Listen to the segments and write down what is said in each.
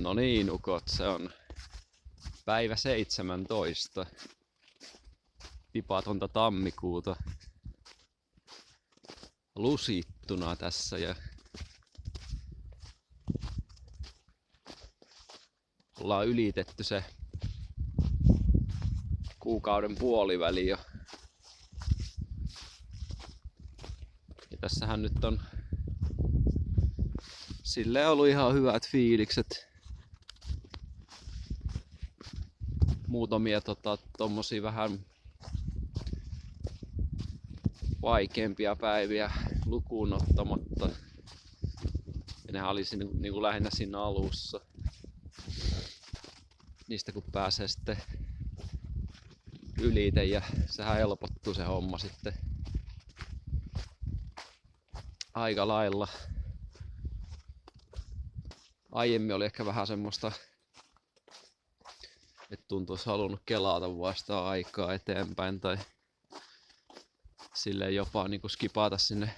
No niin, ukot, se on päivä 17. Tipatonta tammikuuta. Lusittuna tässä ja ollaan ylitetty se kuukauden puoliväli jo. Ja tässähän nyt on silleen ollut ihan hyvät fiilikset. Muutamia tommosia vähän vaikeampia päiviä lukuun ottamatta. Ja nehän oli niinku lähinnä siinä alussa. Niistä kun pääsee sitten ylite ja sehän helpottuu se homma sitten aika lailla. Aiemmin oli ehkä vähän semmoista, että tuntuisi halunnut kelata vasta aikaa eteenpäin tai silleen jopa niinku skipata sinne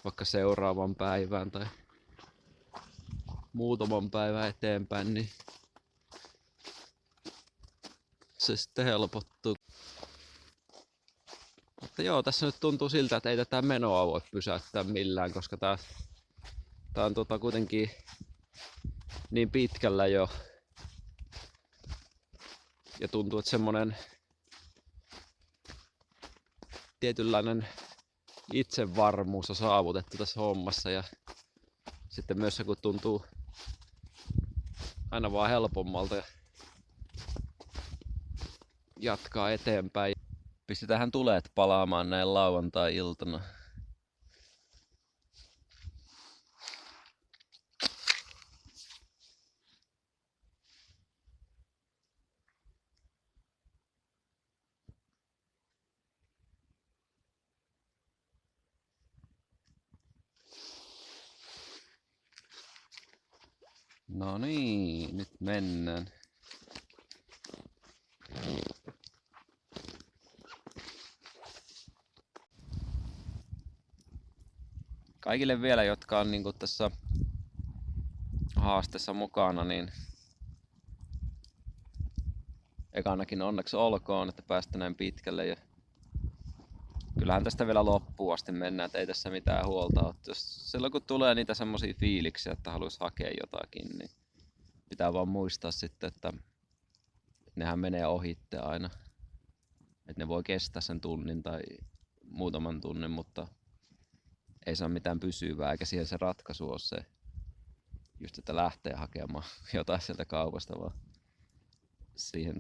vaikka seuraavan päivään tai muutaman päivän eteenpäin, niin se sitten helpottuu. Mutta joo, tässä nyt tuntuu siltä, että ei tätä menoa voi pysäyttää millään, koska tää on kuitenkin niin pitkällä jo. Ja tuntuu, että semmonen tietynlainen itsevarmuus on saavutettu tässä hommassa. Ja sitten myös se, kun tuntuu aina vaan helpommalta jatkaa eteenpäin. Pistetäänhän tulet palaamaan näin lauantai-iltana. No niin, nyt mennään. Kaikille vielä, jotka on niinku tässä haasteessa mukana, niin ekanakin onneksi olkoon, että päästä näin pitkälle. Ja kyllähän tästä vielä loppuun asti mennään, että ei tässä mitään huolta ole. Jos silloin kun tulee niitä semmosia fiiliksiä, että haluaisi hakea jotakin, niin pitää vaan muistaa sitten, että nehän menee ohitte aina. Että ne voi kestää sen tunnin tai muutaman tunnin, mutta ei saa mitään pysyvää, eikä siihen se ratkaisu ole se, just että lähtee hakemaan jotain sieltä kaupasta, vaan siihen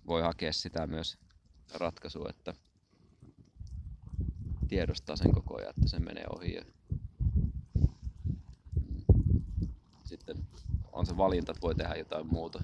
voi hakea sitä myös ratkaisua, että tiedostaa sen koko ajan, että se menee ohi. Ja sitten on se valinta, että voi tehdä jotain muuta.